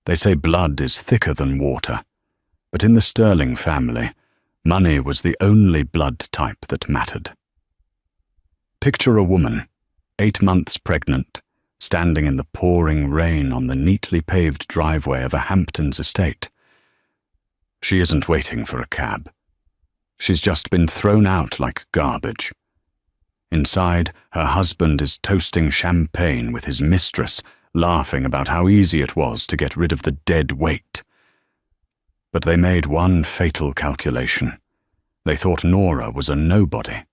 They say blood is thicker than water, but in the Sterling family, money was the only blood type that mattered. Picture a woman, 8 months pregnant, standing in the pouring rain on the neatly paved driveway of a Hamptons estate. She isn't waiting for a cab. She's just been thrown out like garbage. Inside, her husband is toasting champagne with his mistress, laughing about how easy it was to get rid of the dead weight. But they made one fatal calculation. They thought Nora was a nobody.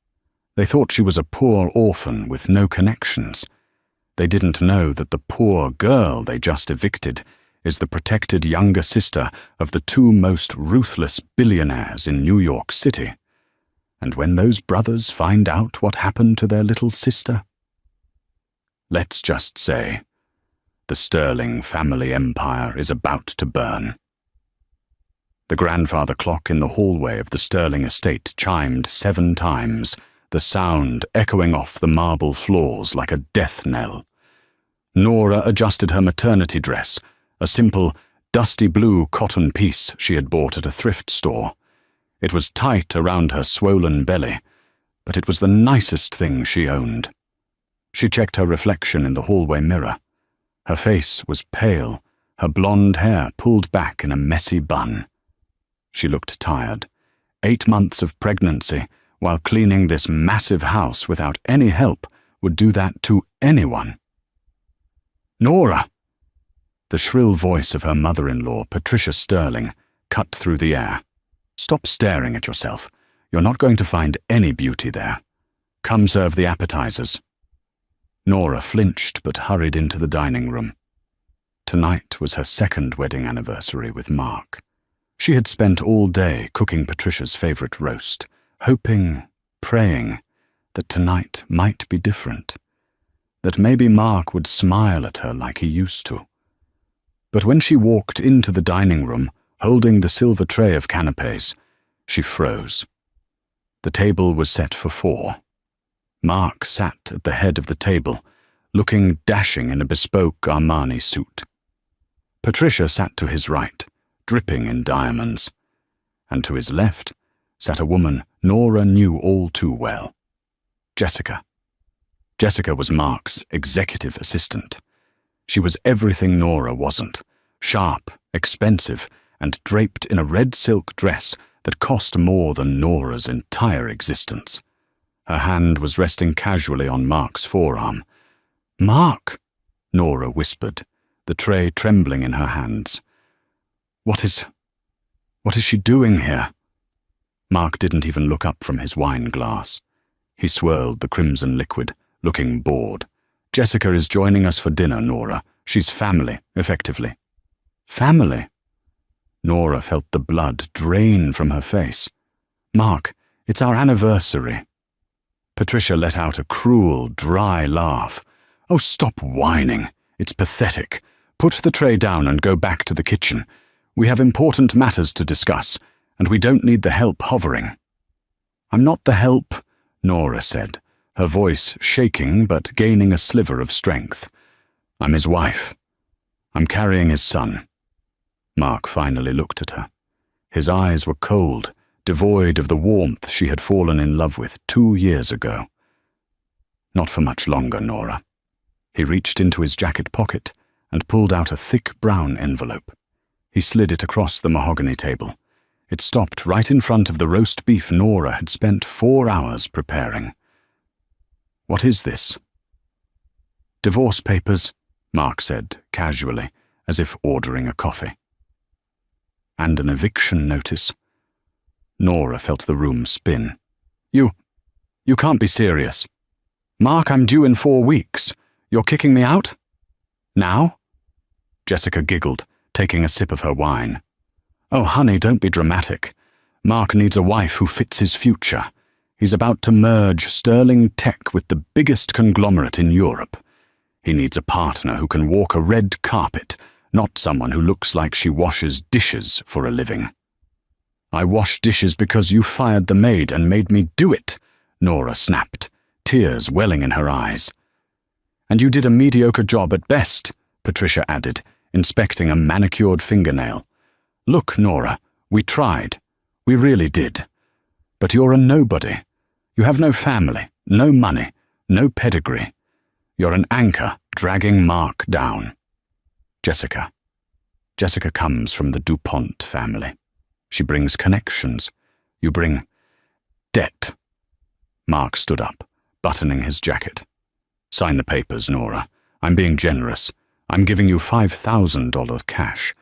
They thought she was a poor orphan with no connections. They didn't know that the poor girl they just evicted is the protected younger sister of the 2 most ruthless billionaires in New York City. And when those brothers find out what happened to their little sister, let's just say, the Sterling family empire is about to burn. The grandfather clock in the hallway of the Sterling estate chimed 7 times, the sound echoing off the marble floors like a death knell. Nora adjusted her maternity dress, a simple, dusty blue cotton piece she had bought at a thrift store. It was tight around her swollen belly, but it was the nicest thing she owned. She checked her reflection in the hallway mirror. Her face was pale, her blonde hair pulled back in a messy bun. She looked tired. 8 months of pregnancy, while cleaning this massive house without any help, would do that to anyone. "Nora!" The shrill voice of her mother-in-law, Patricia Sterling, cut through the air. "Stop staring at yourself. You're not going to find any beauty there. Come serve the appetizers." Nora flinched but hurried into the dining room. Tonight was her 2nd wedding anniversary with Mark. She had spent all day cooking Patricia's favorite roast, hoping, praying, that tonight might be different, that maybe Mark would smile at her like he used to. But when she walked into the dining room, holding the silver tray of canapes, she froze. The table was set for 4. Mark sat at the head of the table, looking dashing in a bespoke Armani suit. Patricia sat to his right, dripping in diamonds, and to his left sat a woman Nora knew all too well, Jessica. Jessica was Mark's executive assistant. She was everything Nora wasn't, sharp, expensive, and draped in a red silk dress that cost more than Nora's entire existence. Her hand was resting casually on Mark's forearm. "Mark," Nora whispered, the tray trembling in her hands. What is she doing here?" Mark didn't even look up from his wine glass. He swirled the crimson liquid, looking bored. "Jessica is joining us for dinner, Nora. She's family, effectively." "Family?" Nora felt the blood drain from her face. "Mark, it's our anniversary." Patricia let out a cruel, dry laugh. "Oh, stop whining. It's pathetic. Put the tray down and go back to the kitchen. We have important matters to discuss, and we don't need the help hovering." "I'm not the help," Nora said, her voice shaking but gaining a sliver of strength. "I'm his wife. I'm carrying his son." Mark finally looked at her. His eyes were cold, devoid of the warmth she had fallen in love with 2 years ago. "Not for much longer, Nora." He reached into his jacket pocket and pulled out a thick brown envelope. He slid it across the mahogany table. It stopped right in front of the roast beef Nora had spent 4 hours preparing. "What is this?" "Divorce papers," Mark said, casually, as if ordering a coffee. "And an eviction notice." Nora felt the room spin. You can't be serious." "Mark, I'm due in 4 weeks. You're kicking me out?" "Now?" Jessica giggled, taking a sip of her wine. "Oh, honey, don't be dramatic. Mark needs a wife who fits his future. He's about to merge Sterling Tech with the biggest conglomerate in Europe. He needs a partner who can walk a red carpet, not someone who looks like she washes dishes for a living." "I wash dishes because you fired the maid and made me do it," Nora snapped, tears welling in her eyes. "And you did a mediocre job at best," Patricia added, inspecting a manicured fingernail. "Look, Nora, we tried. We really did. But you're a nobody. You have no family, no money, no pedigree. You're an anchor dragging Mark down." Jessica. Jessica comes from the DuPont family. She brings connections. You bring debt. Mark stood up, buttoning his jacket. "Sign the papers, Nora. I'm being generous. I'm giving you $5,000 cash.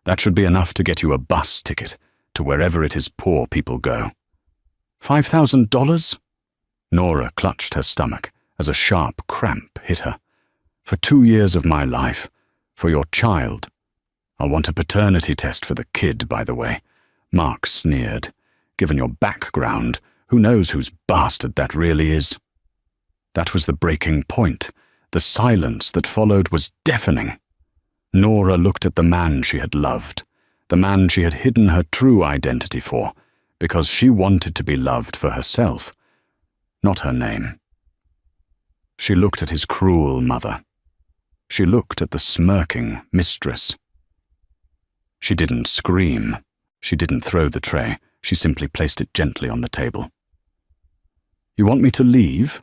That should be enough to get you a bus ticket to wherever it is poor people go." $5,000? Nora clutched her stomach as a sharp cramp hit her. "For 2 years of my life. For your child. I'll want a paternity test for the kid, by the way." Mark sneered. "Given your background, who knows whose bastard that really is?" That was the breaking point. The silence that followed was deafening. Nora looked at the man she had loved, the man she had hidden her true identity for, because she wanted to be loved for herself, not her name. She looked at his cruel mother. She looked at the smirking Mistress. She didn't scream. She didn't throw the tray. She simply placed it gently on the table. "You want me to leave?"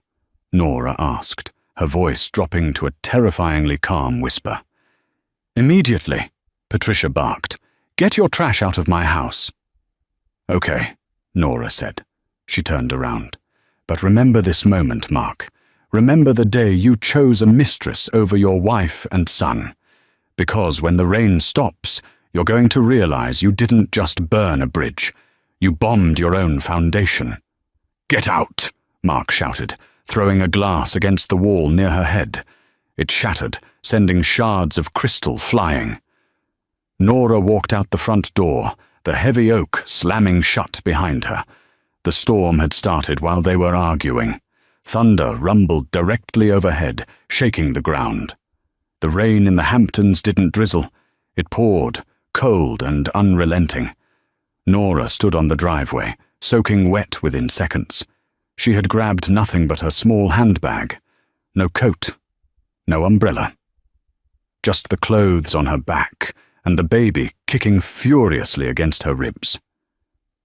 Nora asked, her voice dropping to a terrifyingly calm whisper. "Immediately," Patricia barked. "Get your trash out of my house." "Okay," Nora said. She turned around. "But remember this moment, Mark. Remember the day you chose a mistress over your wife and son. Because when the rain stops, you're going to realize you didn't just burn a bridge. You bombed your own foundation." "Get out!" Mark shouted, throwing a glass against the wall near her head. It shattered, sending shards of crystal flying. Nora walked out the front door, the heavy oak slamming shut behind her. The storm had started while they were arguing. Thunder rumbled directly overhead, shaking the ground. The rain in the Hamptons didn't drizzle. It poured, cold and unrelenting. Nora stood on the driveway, soaking wet within seconds. She had grabbed nothing but her small handbag. No coat, no umbrella. Just the clothes on her back and the baby kicking furiously against her ribs.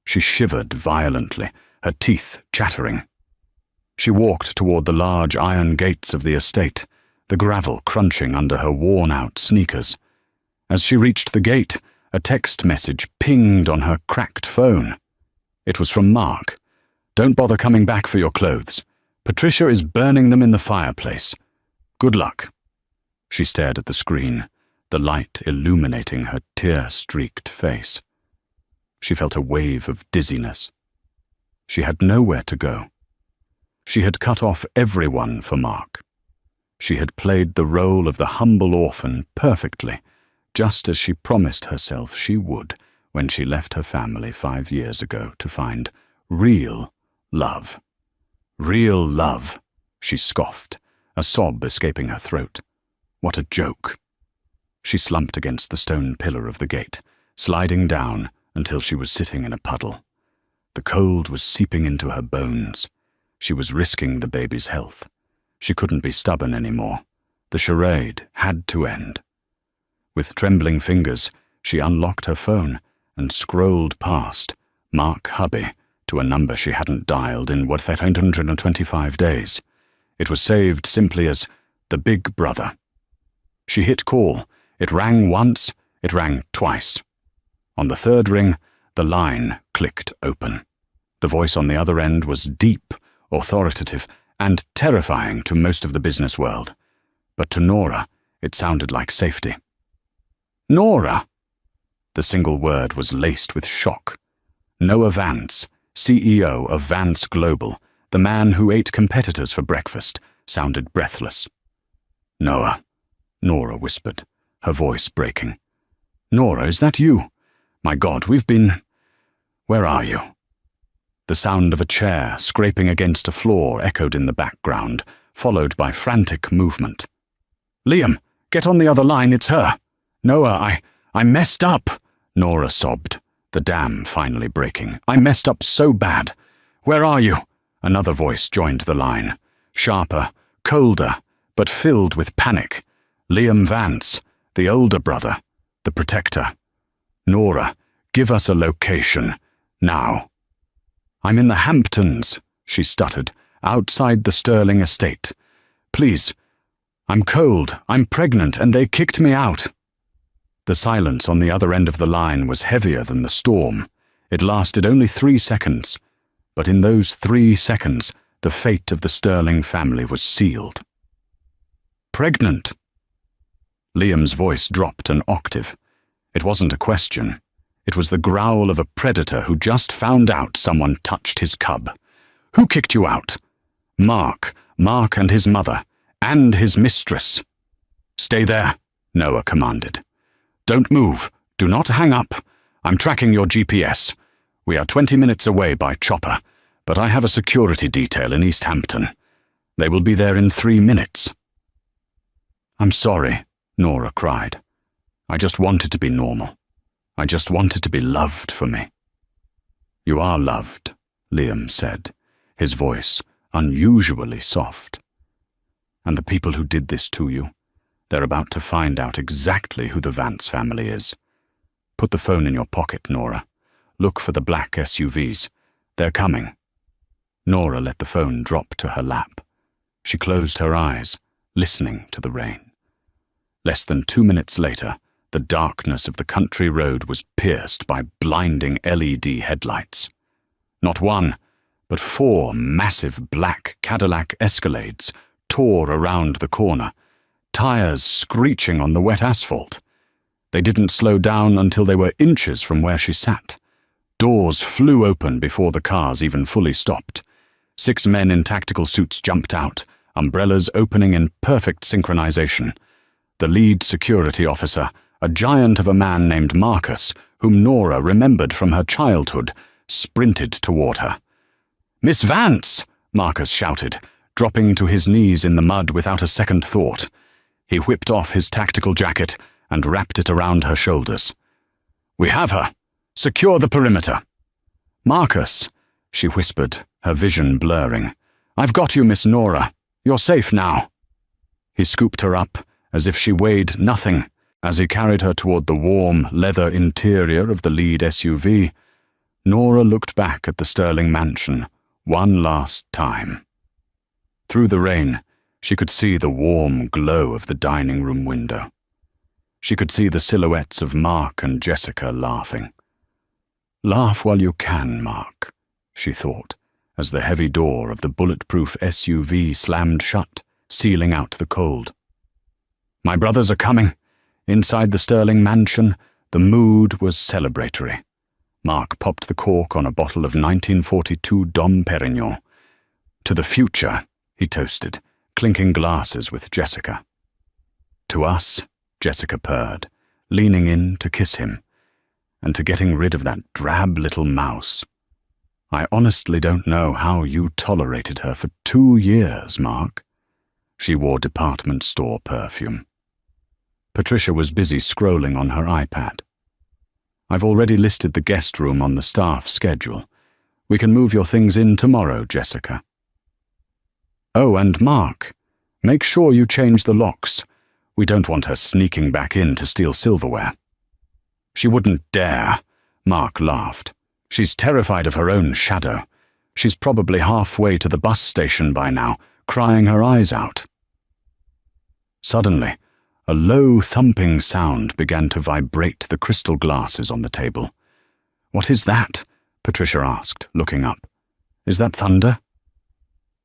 She shivered violently, her teeth chattering. She walked toward the large iron gates of the estate, the gravel crunching under her worn-out sneakers. As she reached the gate, a text message pinged on her cracked phone. It was from Mark. "Don't bother coming back for your clothes. Patricia is burning them in the fireplace. Good luck." She stared at the screen, the light illuminating her tear-streaked face. She felt a wave of dizziness. She had nowhere to go. She had cut off everyone for Mark. She had played the role of the humble orphan perfectly, just as she promised herself she would when she left her family 5 years ago to find real love. "Real love," she scoffed, a sob escaping her throat. What a joke. She slumped against the stone pillar of the gate, sliding down until she was sitting in a puddle. The cold was seeping into her bones. She was risking the baby's health. She couldn't be stubborn anymore. The charade had to end. With trembling fingers, she unlocked her phone and scrolled past Mark Hubby to a number she hadn't dialed in 125 days. It was saved simply as the Big Brother. She hit call. It rang once, it rang twice. On the third ring, the line clicked open. The voice on the other end was deep, authoritative, and terrifying to most of the business world. But to Nora, it sounded like safety. "Nora!" The single word was laced with shock. Noah Vance, CEO of Vance Global, the man who ate competitors for breakfast, sounded breathless. "Noah," Nora whispered, her voice breaking. "Nora, is that you? My God, we've been... Where are you?" The sound of a chair scraping against a floor echoed in the background, followed by frantic movement. "Liam, get on the other line, it's her." "Noah, I messed up," Nora sobbed, the dam finally breaking. "I messed up so bad. Where are you?" Another voice joined the line, sharper, colder, but filled with panic. "Liam Vance. The older brother. The protector. Nora, give us a location. Now. I'm in the Hamptons, she stuttered, outside the Sterling estate. Please. I'm cold, I'm pregnant, and they kicked me out. The silence on the other end of the line was heavier than the storm. It lasted only 3 seconds, but in those 3 seconds, the fate of the Sterling family was sealed. Pregnant? Liam's voice dropped an octave. It wasn't a question. It was the growl of a predator who just found out someone touched his cub. Who kicked you out? Mark and his mother, and his mistress. Stay there, Noah commanded. Don't move. Do not hang up. I'm tracking your GPS. We are 20 minutes away by chopper, but I have a security detail in East Hampton. They will be there in 3 minutes. I'm sorry, Nora cried. I just wanted to be normal. I just wanted to be loved for me. You are loved, Liam said, his voice unusually soft. And the people who did this to you, they're about to find out exactly who the Vance family is. Put the phone in your pocket, Nora. Look for the black SUVs. They're coming. Nora let the phone drop to her lap. She closed her eyes, listening to the rain. Less than 2 minutes later, the darkness of the country road was pierced by blinding LED headlights. Not one, but 4 massive black Cadillac Escalades tore around the corner, tires screeching on the wet asphalt. They didn't slow down until they were inches from where she sat. Doors flew open before the cars even fully stopped. 6 men in tactical suits jumped out, umbrellas opening in perfect synchronization. The lead security officer, a giant of a man named Marcus, whom Nora remembered from her childhood, sprinted toward her. "Miss Vance!" Marcus shouted, dropping to his knees in the mud without a second thought. He whipped off his tactical jacket and wrapped it around her shoulders. "We have her! Secure the perimeter!" "Marcus," she whispered, her vision blurring. "I've got you, Miss Nora. You're safe now." He scooped her up, as if she weighed nothing, as he carried her toward the warm, leather interior of the lead SUV. Nora looked back at the Sterling mansion one last time. Through the rain, she could see the warm glow of the dining room window. She could see the silhouettes of Mark and Jessica laughing. "Laugh while you can, Mark," she thought, as the heavy door of the bulletproof SUV slammed shut, sealing out the cold. My brothers are coming. Inside the Sterling mansion, the mood was celebratory. Mark popped the cork on a bottle of 1942 Dom Perignon. "To the future," he toasted, clinking glasses with Jessica. "To us," Jessica purred, leaning in to kiss him, "and to getting rid of that drab little mouse. I honestly don't know how you tolerated her for 2 years, Mark." She wore department store perfume. Patricia was busy scrolling on her iPad. "I've already listed the guest room on the staff schedule. We can move your things in tomorrow, Jessica." "Oh, and Mark, make sure you change the locks. We don't want her sneaking back in to steal silverware." "She wouldn't dare," Mark laughed. "She's terrified of her own shadow. She's probably halfway to the bus station by now, crying her eyes out." Suddenly, a low thumping sound began to vibrate the crystal glasses on the table. "What is that?" Patricia asked, looking up. "Is that thunder?"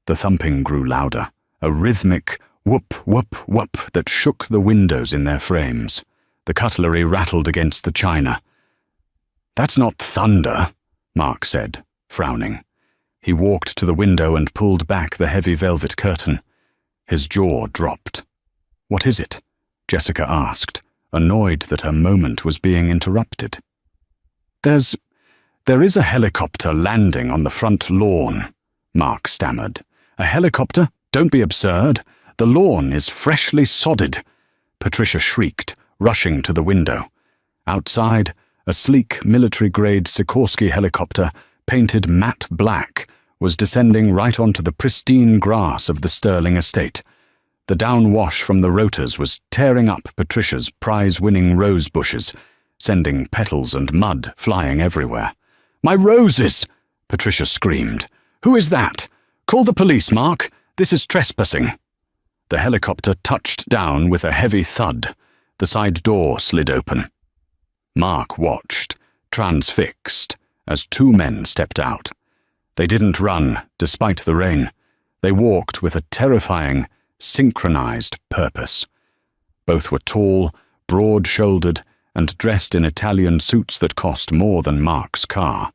The thumping grew louder, a rhythmic whoop, whoop, whoop that shook the windows in their frames. The cutlery rattled against the china. "That's not thunder," Mark said, frowning. He walked to the window and pulled back the heavy velvet curtain. His jaw dropped. "What is it?" Jessica asked, annoyed that her moment was being interrupted. There is a helicopter landing on the front lawn," Mark stammered. "A helicopter? Don't be absurd. The lawn is freshly sodded," Patricia shrieked, rushing to the window. Outside, a sleek military-grade Sikorsky helicopter, painted matte black, was descending right onto the pristine grass of the Sterling estate. The downwash from the rotors was tearing up Patricia's prize-winning rose bushes, sending petals and mud flying everywhere. "My roses!" Patricia screamed. "Who is that? Call the police, Mark. This is trespassing." The helicopter touched down with a heavy thud. The side door slid open. Mark watched, transfixed, as two men stepped out. They didn't run, despite the rain. They walked with a terrifying, synchronized purpose. Both were tall, broad-shouldered, and dressed in Italian suits that cost more than Mark's car.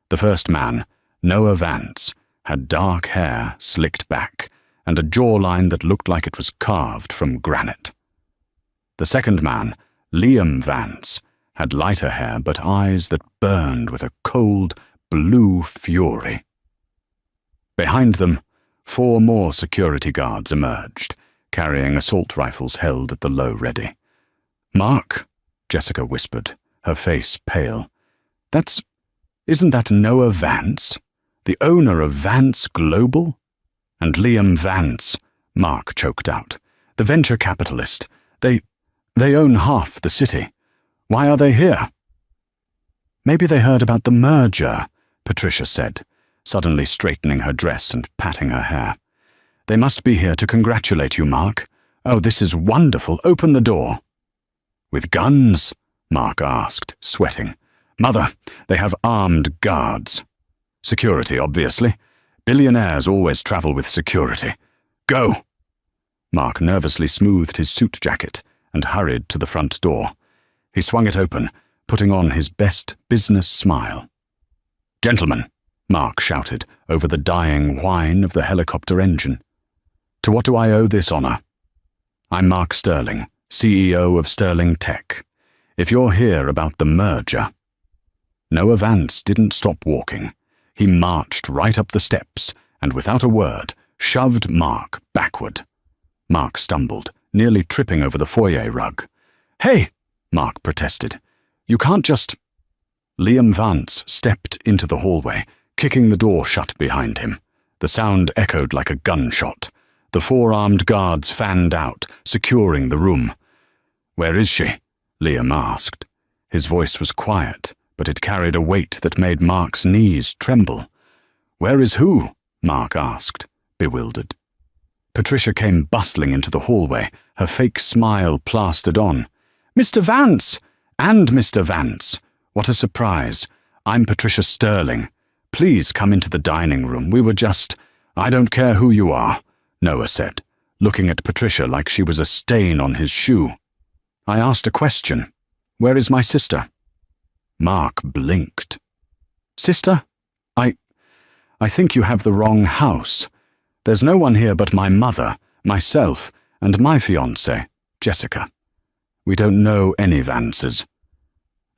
The first man, Noah Vance, had dark hair slicked back and a jawline that looked like it was carved from granite. The second man, Liam Vance, had lighter hair but eyes that burned with a cold, blue fury. Behind them, 4 more security guards emerged, carrying assault rifles held at the low ready. "Mark," Jessica whispered, her face pale. Isn't that Noah Vance, the owner of Vance Global?" "And Liam Vance," Mark choked out, "the venture capitalist. They own half the city. Why are they here?" "Maybe they heard about the merger," Patricia said, suddenly straightening her dress and patting her hair. "They must be here to congratulate you, Mark. Oh, this is wonderful. Open the door." "With guns?" Mark asked, sweating. "Mother, they have armed guards." "Security, obviously. Billionaires always travel with security. Go!" Mark nervously smoothed his suit jacket and hurried to the front door. He swung it open, putting on his best business smile. "Gentlemen," Mark shouted over the dying whine of the helicopter engine. "To what do I owe this honor? I'm Mark Sterling, CEO of Sterling Tech. If you're here about the merger—" Noah Vance didn't stop walking. He marched right up the steps and, without a word, shoved Mark backward. Mark stumbled, nearly tripping over the foyer rug. "Hey!" Mark protested. "You can't just—" Liam Vance stepped into the hallway, kicking the door shut behind him. The sound echoed like a gunshot. The 4 armed guards fanned out, securing the room. "Where is she?" Liam asked. His voice was quiet, but it carried a weight that made Mark's knees tremble. "Where is who?" Mark asked, bewildered. Patricia came bustling into the hallway, her fake smile plastered on. "Mr. Vance! And Mr. Vance! What a surprise. I'm Patricia Sterling. Please come into the dining room. We were just—" "I don't care who you are," Noah said, looking at Patricia like she was a stain on his shoe. "I asked a question. Where is my sister?" Mark blinked. "Sister? I think you have the wrong house. There's no one here but my mother, myself, and my fiancée, Jessica. We don't know any Vances."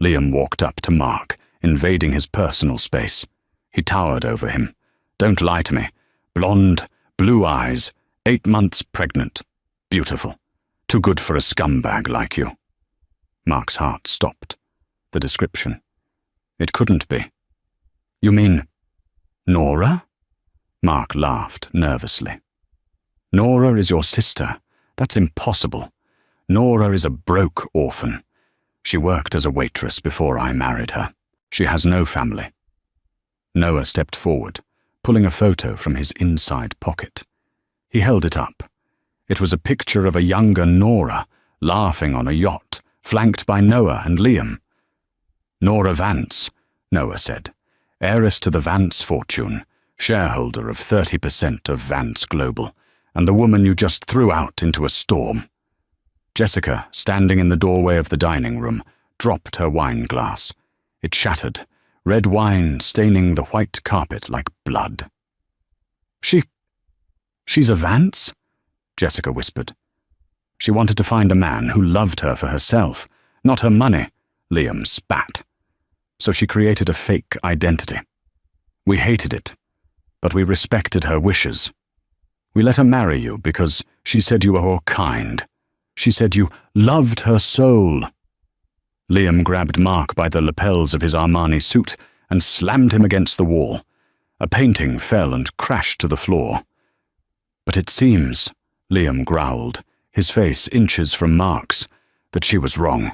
Liam walked up to Mark, invading his personal space. He towered over him. "Don't lie to me. Blonde, blue eyes, 8 months pregnant. Beautiful. Too good for a scumbag like you." Mark's heart stopped. The description. It couldn't be. "You mean Nora?" Mark laughed nervously. "Nora is your sister. That's impossible. Nora is a broke orphan. She worked as a waitress before I married her. She has no family." Noah stepped forward, pulling a photo from his inside pocket. He held it up. It was a picture of a younger Nora, laughing on a yacht, flanked by Noah and Liam. "Nora Vance," Noah said, "heiress to the Vance fortune, shareholder of 30% of Vance Global, and the woman you just threw out into a storm." Jessica, standing in the doorway of the dining room, dropped her wine glass. It shattered, red wine staining the white carpet like blood. She's a Vance?" Jessica whispered. "She wanted to find a man who loved her for herself, not her money," Liam spat. "So she created a fake identity. We hated it, but we respected her wishes. We let her marry you because she said you were kind. She said you loved her soul." Liam grabbed Mark by the lapels of his Armani suit and slammed him against the wall. A painting fell and crashed to the floor. "But it seems," Liam growled, his face inches from Mark's. That she was wrong.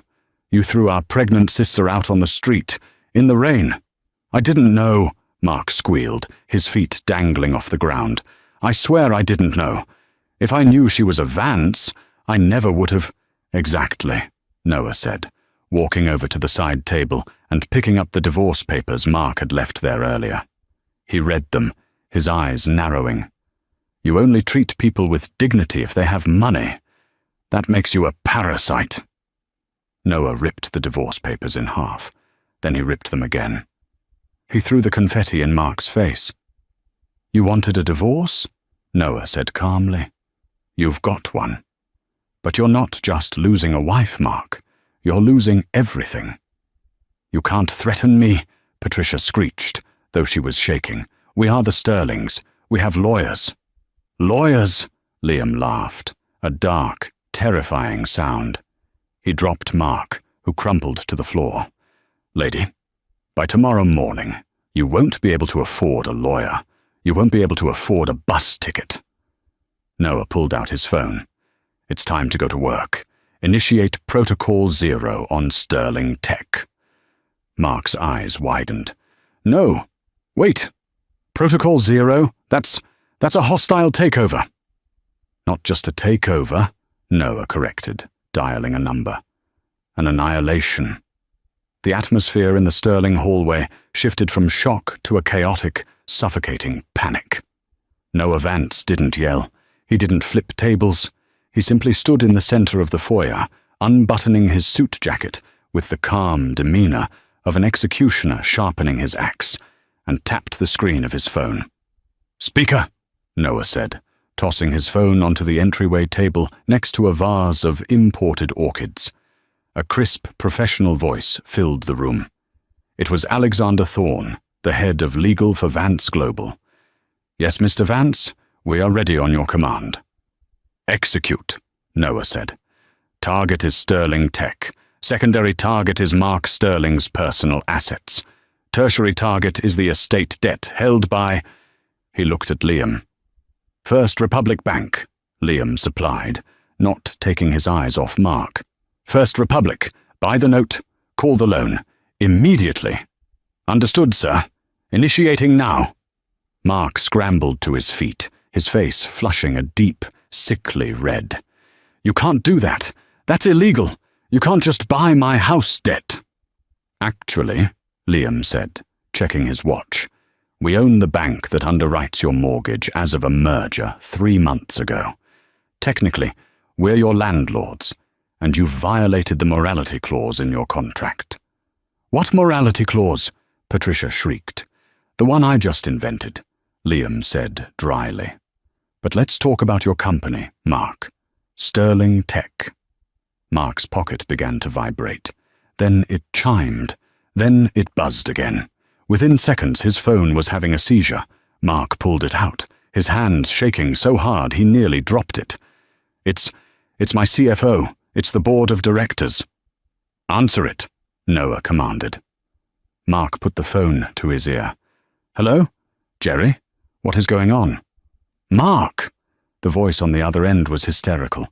You threw our pregnant sister out on the street, in the rain. I didn't know, Mark squealed, his feet dangling off the ground. I swear I didn't know. If I knew she was a Vance, I never would have. Exactly, Noah said, walking over to the side table and picking up the divorce papers Mark had left there earlier. He read them, his eyes narrowing. You only treat people with dignity if they have money. That makes you a parasite. Noah ripped the divorce papers in half. Then he ripped them again. He threw the confetti in Mark's face. You wanted a divorce? Noah said calmly. You've got one. But you're not just losing a wife, Mark. You're losing everything. You can't threaten me, Patricia screeched, though she was shaking. We are the Sterlings. We have lawyers. Lawyers? Liam laughed, a dark, terrifying sound. He dropped Mark, who crumpled to the floor. Lady, by tomorrow morning, you won't be able to afford a lawyer. You won't be able to afford a bus ticket. Noah pulled out his phone. It's time to go to work. Initiate Protocol 0 on Sterling Tech. Mark's eyes widened. No, wait. Protocol 0? That's a hostile takeover. Not just a takeover, Noah corrected, dialing a number. An annihilation. The atmosphere in the Sterling hallway shifted from shock to a chaotic, suffocating panic. Noah Vance didn't yell. He didn't flip tables. He simply stood in the center of the foyer, unbuttoning his suit jacket with the calm demeanor of an executioner sharpening his axe, and tapped the screen of his phone. Speaker, Noah said, tossing his phone onto the entryway table next to a vase of imported orchids. A crisp, professional voice filled the room. It was Alexander Thorne, the head of legal for Vance Global. Yes, Mr. Vance, we are ready on your command. Execute, Noah said. Target is Sterling Tech. Secondary target is Mark Sterling's personal assets. Tertiary target is the estate debt held by... He looked at Liam. First Republic Bank, Liam supplied, not taking his eyes off Mark. First Republic, buy the note, call the loan, immediately. Understood, sir. Initiating now. Mark scrambled to his feet, his face flushing a deep, sickly red. You can't do that. That's illegal. You can't just buy my house debt. Actually, Liam said, checking his watch, we own the bank that underwrites your mortgage as of a merger 3 months ago. Technically, we're your landlords, and you've violated the morality clause in your contract. What morality clause? Patricia shrieked. The one I just invented, Liam said dryly. But let's talk about your company, Mark. Sterling Tech. Mark's pocket began to vibrate. Then it chimed. Then it buzzed again. Within seconds, his phone was having a seizure. Mark pulled it out, his hands shaking so hard he nearly dropped it. It's my CFO. It's the board of directors. Answer it, Noah commanded. Mark put the phone to his ear. Hello? Jerry? What is going on? Mark! The voice on the other end was hysterical.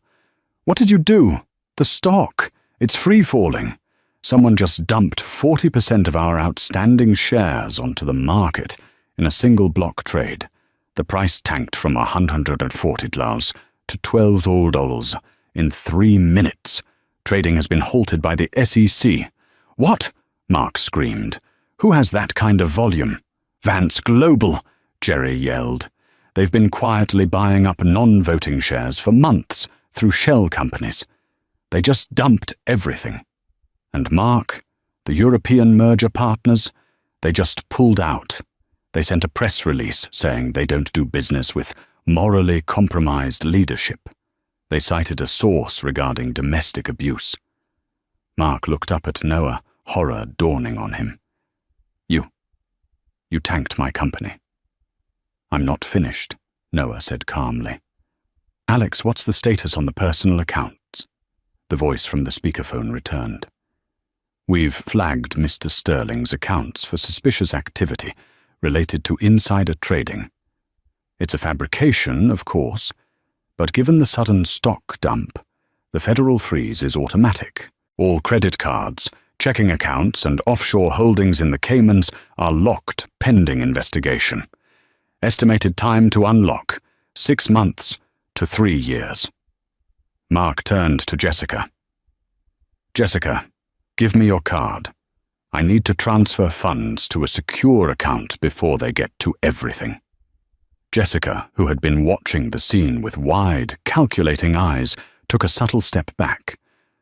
What did you do? The stock. It's free-falling. Someone just dumped 40% of our outstanding shares onto the market in a single block trade. The price tanked from $140 to $12 in 3 minutes. Trading has been halted by the SEC. What? Mark screamed. Who has that kind of volume? Vance Global, Jerry yelled. They've been quietly buying up non-voting shares for months through shell companies. They just dumped everything. And Mark, the European merger partners, they just pulled out. They sent a press release saying they don't do business with morally compromised leadership. They cited a source regarding domestic abuse. Mark looked up at Noah, horror dawning on him. You tanked my company. I'm not finished, Noah said calmly. Alex, what's the status on the personal accounts? The voice from the speakerphone returned. We've flagged Mr. Sterling's accounts for suspicious activity related to insider trading. It's a fabrication, of course, But given the sudden stock dump, the federal freeze is automatic. All credit cards, checking accounts, and offshore holdings in the Caymans are locked pending investigation. Estimated time to unlock, 6 months to 3 years. Mark turned to Jessica. Jessica, give me your card. I need to transfer funds to a secure account before they get to everything. Jessica, who had been watching the scene with wide, calculating eyes, took a subtle step back.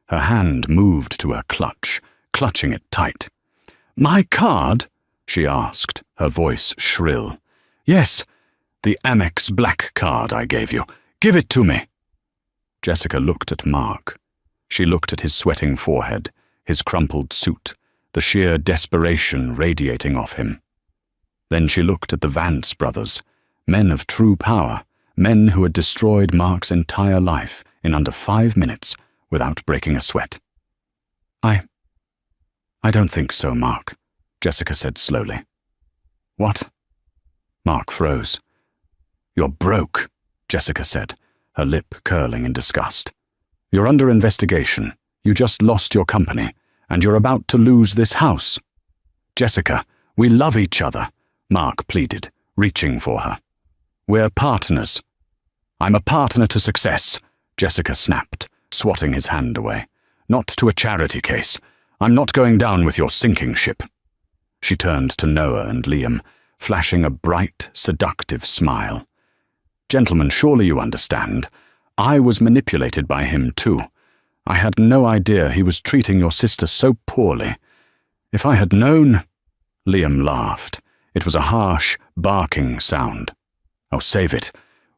Her hand moved to her clutch, clutching it tight. "My card?" she asked, her voice shrill. "Yes, the Amex Black card I gave you. Give it to me." Jessica looked at Mark. She looked at his sweating forehead, his crumpled suit, the sheer desperation radiating off him. Then she looked at the Vance brothers, men of true power, men who had destroyed Mark's entire life in under 5 minutes without breaking a sweat. I don't think so, Mark," Jessica said slowly. "What?" Mark froze. "You're broke," Jessica said, her lip curling in disgust. "You're under investigation. You just lost your company, and you're about to lose this house." "Jessica, we love each other," Mark pleaded, reaching for her. "We're partners." "I'm a partner to success," Jessica snapped, swatting his hand away. "Not to a charity case. I'm not going down with your sinking ship." She turned to Noah and Liam, flashing a bright, seductive smile. "Gentlemen, surely you understand. I was manipulated by him too. I had no idea he was treating your sister so poorly. If I had known—" Liam laughed. It was a harsh, barking sound. "Oh, save it.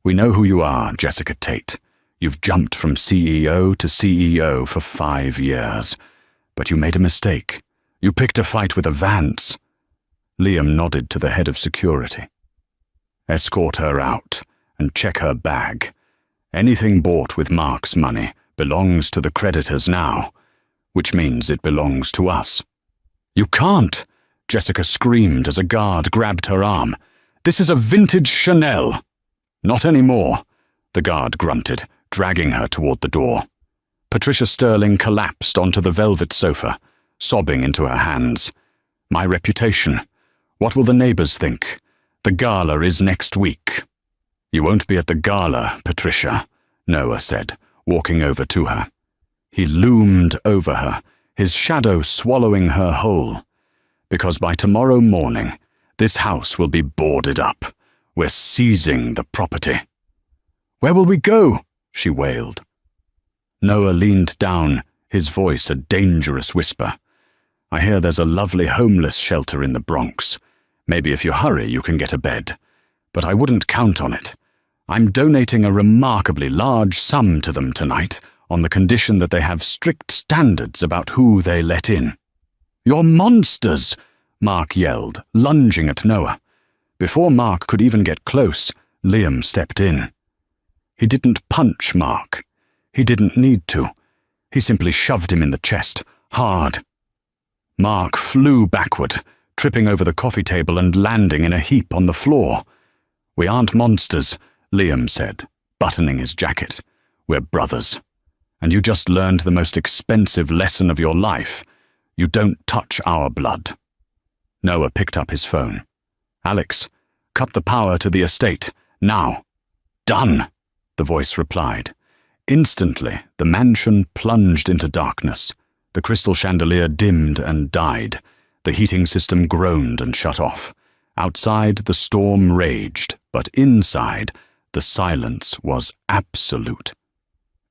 We know who you are, Jessica Tate. You've jumped from CEO to CEO for 5 years. But you made a mistake. You picked a fight with a Vance." Liam nodded to the head of security. "Escort her out and check her bag. Anything bought with Mark's money belongs to the creditors now, which means it belongs to us." "You can't!" Jessica screamed as a guard grabbed her arm. "This is a vintage Chanel." "Not anymore," the guard grunted, dragging her toward the door. Patricia Sterling collapsed onto the velvet sofa, sobbing into her hands. "My reputation. What will the neighbors think? The gala is next week." "You won't be at the gala, Patricia," Noah said, walking over to her. He loomed over her, his shadow swallowing her whole. "Because by tomorrow morning, this house will be boarded up. We're seizing the property." "Where will we go?" she wailed. Noah leaned down, his voice a dangerous whisper. "I hear there's a lovely homeless shelter in the Bronx. Maybe if you hurry, you can get a bed. But I wouldn't count on it. I'm donating a remarkably large sum to them tonight on the condition that they have strict standards about who they let in." "You're monsters!" Mark yelled, lunging at Noah. Before Mark could even get close, Liam stepped in. He didn't punch Mark. He didn't need to. He simply shoved him in the chest, hard. Mark flew backward, tripping over the coffee table and landing in a heap on the floor. "We aren't monsters," Liam said, buttoning his jacket. "We're brothers. And you just learned the most expensive lesson of your life. You don't touch our blood." Noah picked up his phone. "Alex, cut the power to the estate, now." "Done," the voice replied. Instantly, the mansion plunged into darkness. The crystal chandelier dimmed and died. The heating system groaned and shut off. Outside, the storm raged, but inside, the silence was absolute.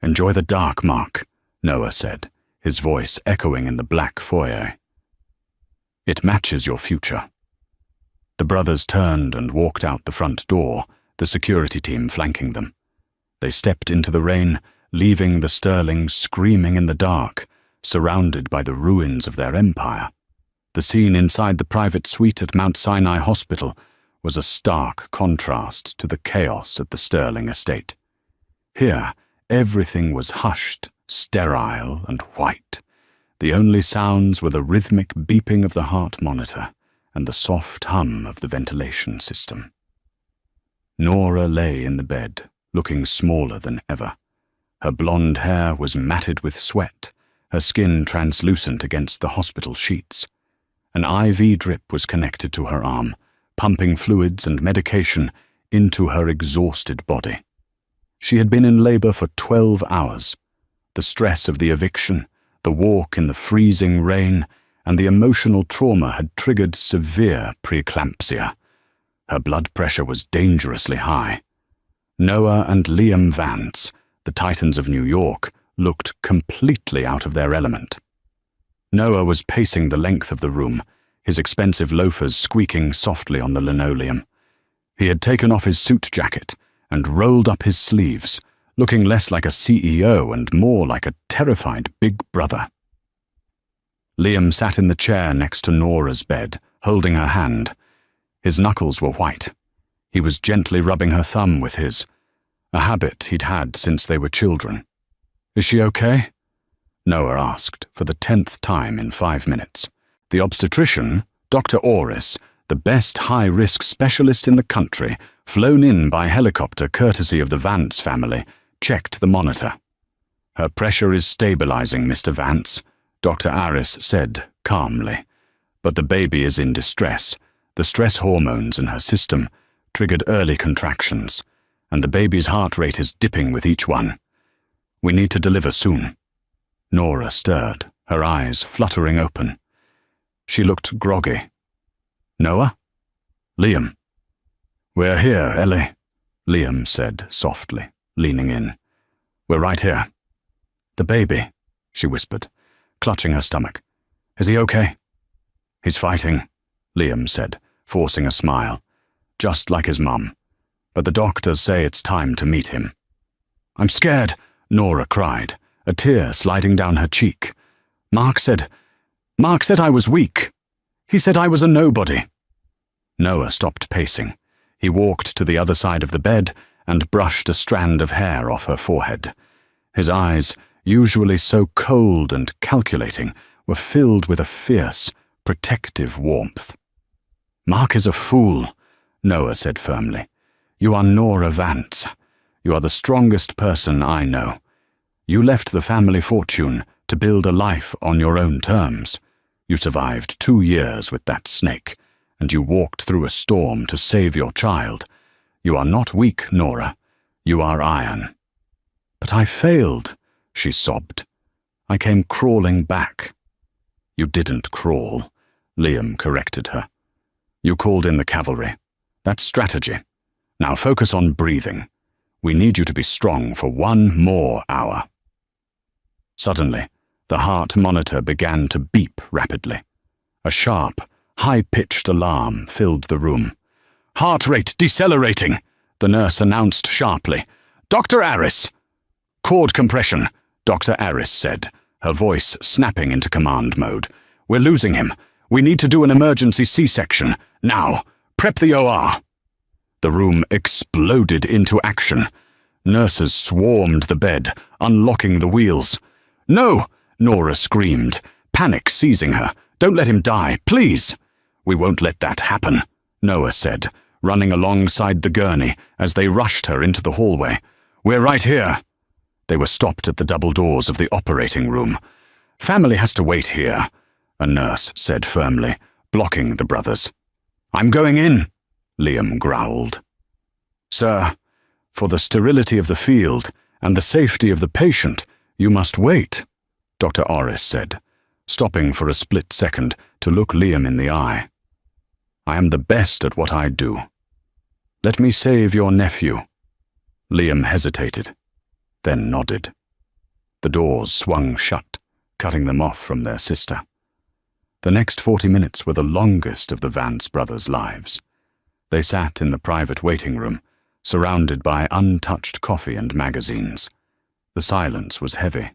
"Enjoy the dark, Mark," Noah said, his voice echoing in the black foyer. "It matches your future." The brothers turned and walked out the front door, the security team flanking them. They stepped into the rain, leaving the Sterlings screaming in the dark, surrounded by the ruins of their empire. The scene inside the private suite at Mount Sinai Hospital was a stark contrast to the chaos at the Sterling estate. Here, everything was hushed, sterile, and white. The only sounds were the rhythmic beeping of the heart monitor and the soft hum of the ventilation system. Nora lay in the bed, looking smaller than ever. Her blonde hair was matted with sweat, her skin translucent against the hospital sheets. An IV drip was connected to her arm, pumping fluids and medication into her exhausted body. She had been in labor for 12 hours. The stress of the eviction, the walk in the freezing rain, and the emotional trauma had triggered severe preeclampsia. Her blood pressure was dangerously high. Noah and Liam Vance, the Titans of New York, looked completely out of their element. Noah was pacing the length of the room, his expensive loafers squeaking softly on the linoleum. He had taken off his suit jacket and rolled up his sleeves, looking less like a CEO and more like a terrified big brother. Liam sat in the chair next to Nora's bed, holding her hand. His knuckles were white. He was gently rubbing her thumb with his, a habit he'd had since they were children. "Is she okay?" Noah asked for the 10th time in 5 minutes. The obstetrician, Dr. Orris, the best high-risk specialist in the country, flown in by helicopter courtesy of the Vance family, checked the monitor. "Her pressure is stabilizing, Mr. Vance," Dr. Harris said calmly. "But the baby is in distress. The stress hormones in her system triggered early contractions, and the baby's heart rate is dipping with each one. We need to deliver soon." Nora stirred, her eyes fluttering open. She looked groggy. "Noah? Liam?" "We're here, Ellie," Liam said softly, leaning in. "We're right here." "The baby," she whispered, clutching her stomach. "Is he okay?" "He's fighting," Liam said, forcing a smile. "Just like his mum. But the doctors say it's time to meet him." "I'm scared," Nora cried, a tear sliding down her cheek. Mark said I was weak. He said I was a nobody." Noah stopped pacing. He walked to the other side of the bed and brushed a strand of hair off her forehead. His eyes, usually so cold and calculating, were filled with a fierce, protective warmth. "Mark is a fool," Noah said firmly. "You are Nora Vance. You are the strongest person I know. You left the family fortune to build a life on your own terms. You survived 2 years with that snake, and you walked through a storm to save your child. You are not weak, Nora. You are iron." "But I failed," she sobbed. "I came crawling back." "You didn't crawl," Liam corrected her. "You called in the cavalry. That's strategy. Now focus on breathing. We need you to be strong for 1 more hour." Suddenly, the heart monitor began to beep rapidly. A sharp, high-pitched alarm filled the room. "Heart rate decelerating," the nurse announced sharply. "Dr. Harris!" "Cord compression," Dr. Harris said, her voice snapping into command mode. "We're losing him. We need to do an emergency C-section. Now, prep the OR." The room exploded into action. Nurses swarmed the bed, unlocking the wheels. "No!" Nora screamed, panic seizing her. "Don't let him die, please!" "We won't let that happen," Noah said, running alongside the gurney as they rushed her into the hallway. "We're right here." They were stopped at the double doors of the operating room. "Family has to wait here," a nurse said firmly, blocking the brothers. "I'm going in," Liam growled. "Sir, for the sterility of the field and the safety of the patient, you must wait," Dr. Orris said, stopping for a split second to look Liam in the eye. "I am the best at what I do. Let me save your nephew." Liam hesitated, then nodded. The doors swung shut, cutting them off from their sister. The next 40 minutes were the longest of the Vance brothers' lives. They sat in the private waiting room, surrounded by untouched coffee and magazines. The silence was heavy.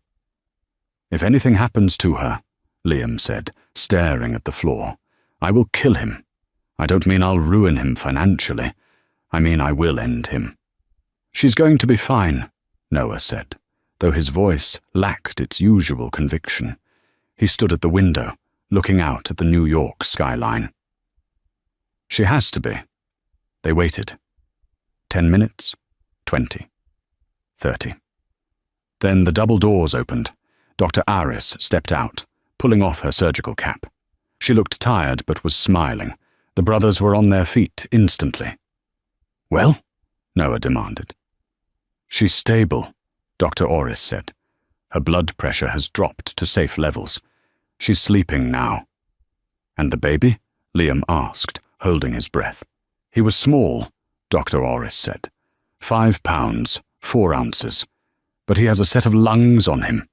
"If anything happens to her," Liam said, staring at the floor, "I will kill him. I don't mean I'll ruin him financially. I mean I will end him." "She's going to be fine," Noah said, though his voice lacked its usual conviction. He stood at the window, looking out at the New York skyline. "She has to be." They waited. 10 minutes, 20, 30. Then the double doors opened. Dr. Aris stepped out, pulling off her surgical cap. She looked tired but was smiling. The brothers were on their feet instantly. "Well?" Noah demanded. "She's stable," Dr. Oris said. "Her blood pressure has dropped to safe levels. She's sleeping now." "And the baby?" Liam asked, holding his breath. "He was small," Dr. Oris said. 5 pounds, 4 ounces. But he has a set of lungs on him."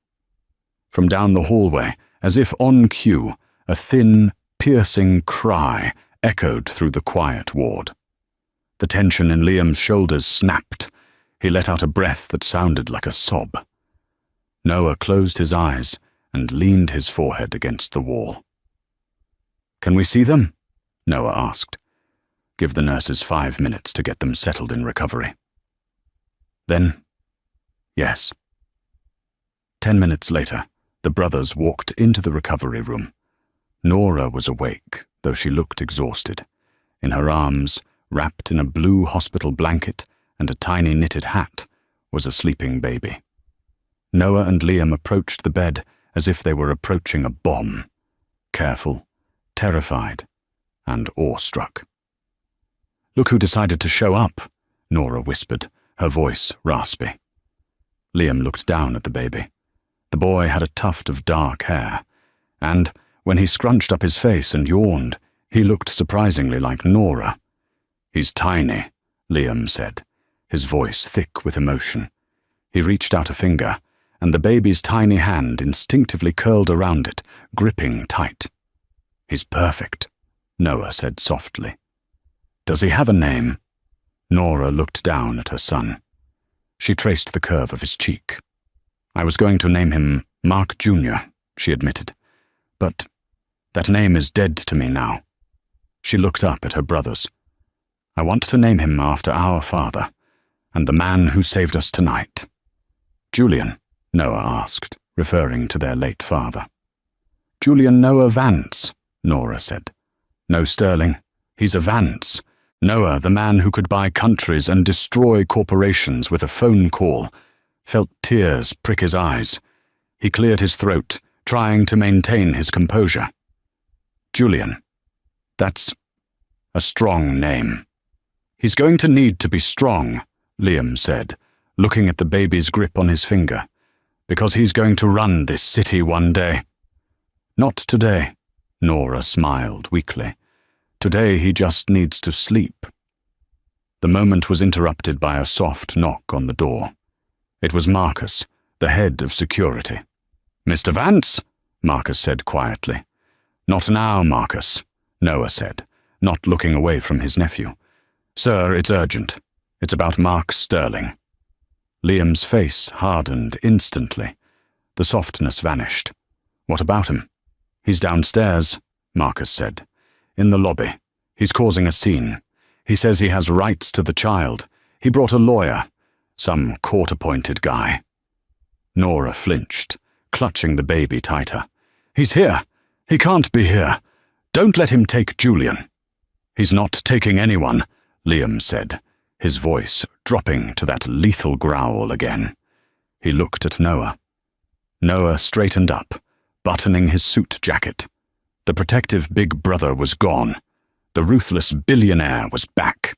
From down the hallway, as if on cue, a thin, piercing cry echoed through the quiet ward. The tension in Liam's shoulders snapped. He let out a breath that sounded like a sob. Noah closed his eyes and leaned his forehead against the wall. "Can we see them?" Noah asked. "Give the nurses 5 minutes to get them settled in recovery." Then, yes. 10 minutes later, the brothers walked into the recovery room. Nora was awake, though she looked exhausted. In her arms, wrapped in a blue hospital blanket and a tiny knitted hat, was a sleeping baby. Noah and Liam approached the bed as if they were approaching a bomb, careful, terrified, and awestruck. "Look who decided to show up," Nora whispered, her voice raspy. Liam looked down at the baby. The boy had a tuft of dark hair, and, when he scrunched up his face and yawned, he looked surprisingly like Nora. "He's tiny," Liam said, his voice thick with emotion. He reached out a finger, and the baby's tiny hand instinctively curled around it, gripping tight. "He's perfect," Noah said softly. "Does he have a name?" Nora looked down at her son. She traced the curve of his cheek. "I was going to name him Mark Jr., she admitted. "But that name is dead to me now." She looked up at her brothers. "I want to name him after our father, and the man who saved us tonight." "Julian?" Noah asked, referring to their late father. "Julian Noah Vance," Nora said. "No Sterling. He's a Vance. Noah, the man who could buy countries and destroy corporations with a phone call, felt tears prick his eyes. He cleared his throat, trying to maintain his composure. "Julian. That's a strong name." "He's going to need to be strong," Liam said, looking at the baby's grip on his finger, "because he's going to run this city one day." "Not today," Nora smiled weakly. "Today he just needs to sleep." The moment was interrupted by a soft knock on the door. It was Marcus, the head of security. "Mr. Vance?" Marcus said quietly. "Not now, Marcus," Noah said, not looking away from his nephew. "Sir, it's urgent. It's about Mark Sterling." Liam's face hardened instantly. The softness vanished. "What about him?" "He's downstairs," Marcus said. "In the lobby. He's causing a scene. He says he has rights to the child. He brought a lawyer. Some court-appointed guy." Nora flinched, clutching the baby tighter. "He's here. He can't be here. Don't let him take Julian." "He's not taking anyone," Liam said, his voice dropping to that lethal growl again. He looked at Noah. Noah straightened up, buttoning his suit jacket. The protective big brother was gone. The ruthless billionaire was back.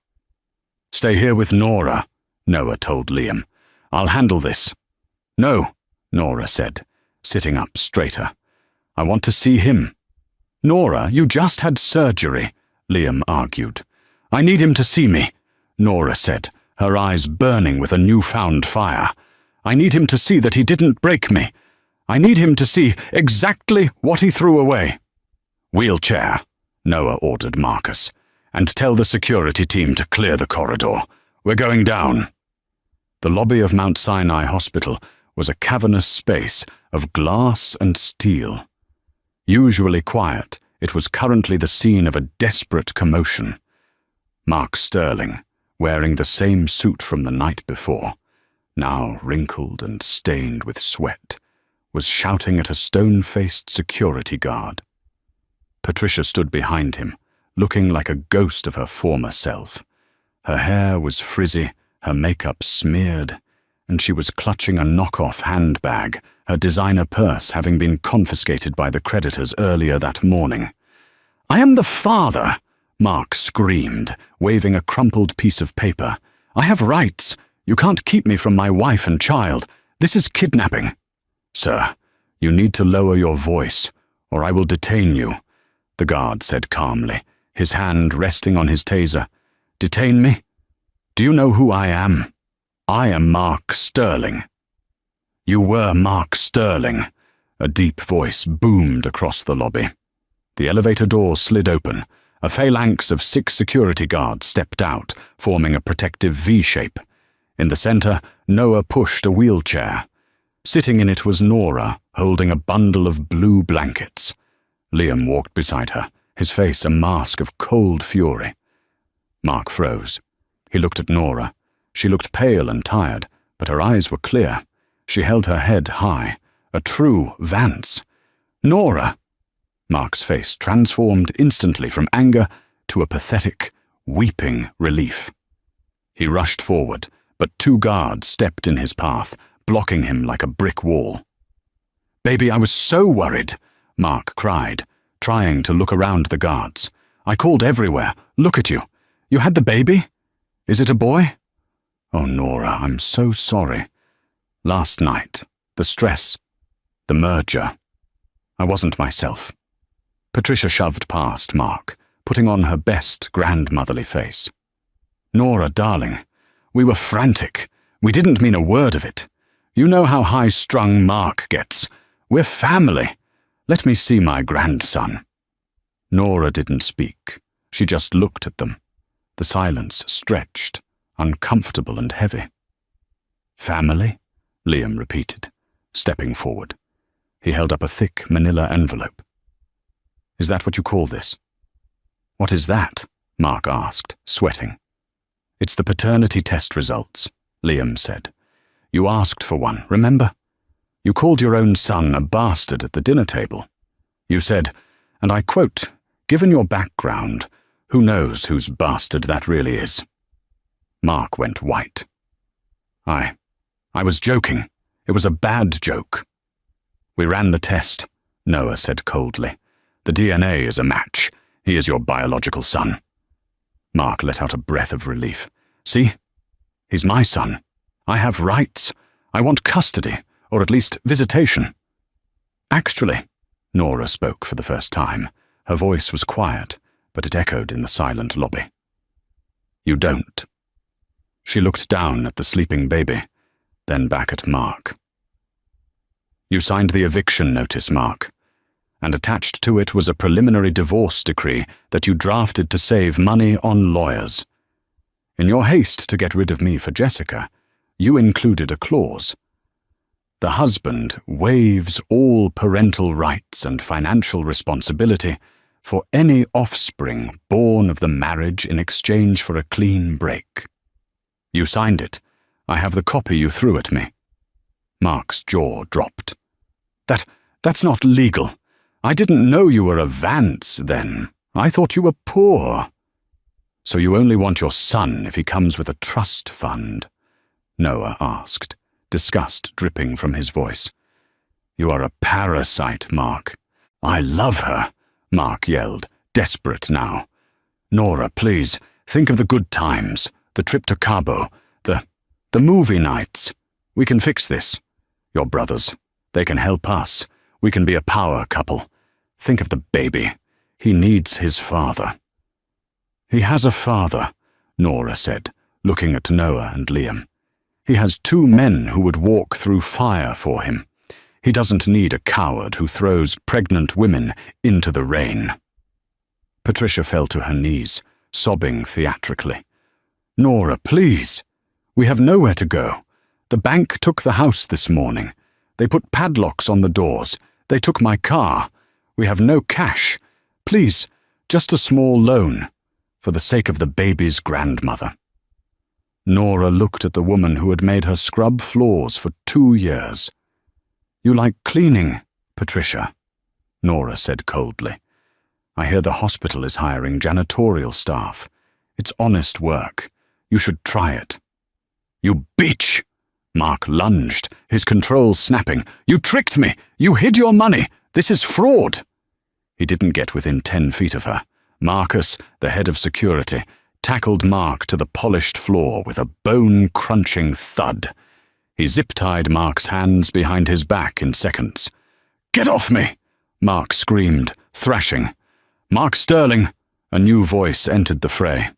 "Stay here with Nora," Noah told Liam. "I'll handle this." "No," Nora said, sitting up straighter. "I want to see him." "Nora, you just had surgery," Liam argued. "I need him to see me," Nora said, her eyes burning with a newfound fire. "I need him to see that he didn't break me. I need him to see exactly what he threw away." "Wheelchair," Noah ordered Marcus, "and tell the security team to clear the corridor. We're going down." The lobby of Mount Sinai Hospital was a cavernous space of glass and steel. Usually quiet, it was currently the scene of a desperate commotion. Mark Sterling, wearing the same suit from the night before, now wrinkled and stained with sweat, was shouting at a stone-faced security guard. Patricia stood behind him, looking like a ghost of her former self. Her hair was frizzy, her makeup smeared, and she was clutching a knockoff handbag, her designer purse having been confiscated by the creditors earlier that morning. "I am the father," Mark screamed, waving a crumpled piece of paper. "I have rights. You can't keep me from my wife and child. This is kidnapping." "Sir, you need to lower your voice, or I will detain you," the guard said calmly, his hand resting on his taser. "Detain me? Do you know who I am? I am Mark Sterling." "You were Mark Sterling," a deep voice boomed across the lobby. The elevator door slid open. A phalanx of 6 security guards stepped out, forming a protective V-shape. In the center, Noah pushed a wheelchair. Sitting in it was Nora, holding a bundle of blue blankets. Liam walked beside her, his face a mask of cold fury. Mark froze. He looked at Nora. She looked pale and tired, but her eyes were clear. She held her head high, a true Vance. "Nora!" Mark's face transformed instantly from anger to a pathetic, weeping relief. He rushed forward, but 2 guards stepped in his path, blocking him like a brick wall. "Baby, I was so worried," Mark cried, trying to look around the guards. "I called everywhere. Look at you. You had the baby? Is it a boy?" "Oh, Nora, I'm so sorry. Last night, the stress, the merger. I wasn't myself." Patricia shoved past Mark, putting on her best grandmotherly face. "Nora, darling, we were frantic. We didn't mean a word of it. You know how high-strung Mark gets. We're family. Let me see my grandson." Nora didn't speak. She just looked at them. The silence stretched, uncomfortable and heavy. "Family?" Liam repeated, stepping forward. He held up a thick manila envelope. "Is that what you call this?" "What is that?" Mark asked, sweating. "It's the paternity test results," Liam said. "You asked for one, remember? You called your own son a bastard at the dinner table. You said, and I quote, 'Given your background, who knows whose bastard that really is?'" Mark went white. I was joking. It was a bad joke." "We ran the test," Noah said coldly. "The DNA is a match. He is your biological son." Mark let out a breath of relief. "See? He's my son. I have rights. I want custody, or at least visitation." "Actually," Nora spoke for the first time. Her voice was quiet, but it echoed in the silent lobby. "You don't." She looked down at the sleeping baby, then back at Mark. "You signed the eviction notice, Mark, and attached to it was a preliminary divorce decree that you drafted to save money on lawyers. In your haste to get rid of me for Jessica, you included a clause. The husband waives all parental rights and financial responsibility for any offspring born of the marriage in exchange for a clean break. You signed it. I have the copy you threw at me." Mark's jaw dropped. That's not legal. I didn't know you were a Vance then. I thought you were poor." "So you only want your son if he comes with a trust fund?" Noah asked, disgust dripping from his voice. "You are a parasite, Mark." "I love her," Mark yelled, desperate now. "Nora, please, think of the good times, the trip to Cabo, the movie nights. We can fix this. Your brothers, they can help us. We can be a power couple. Think of the baby. He needs his father." "He has a father," Nora said, looking at Noah and Liam. "He has 2 men who would walk through fire for him. He doesn't need a coward who throws pregnant women into the rain." Patricia fell to her knees, sobbing theatrically. "Nora, please. We have nowhere to go. The bank took the house this morning. They put padlocks on the doors. They took my car. We have no cash. Please, just a small loan, for the sake of the baby's grandmother." Nora looked at the woman who had made her scrub floors for 2 years. "You like cleaning, Patricia," Nora said coldly. "I hear the hospital is hiring janitorial staff. It's honest work. You should try it." "You bitch!" Mark lunged, his controls snapping. "You tricked me! You hid your money! This is fraud!" He didn't get within 10 feet of her. Marcus, the head of security, tackled Mark to the polished floor with a bone-crunching thud. He zip-tied Mark's hands behind his back in seconds. "Get off me!" Mark screamed, thrashing. "Mark Sterling!" A new voice entered the fray.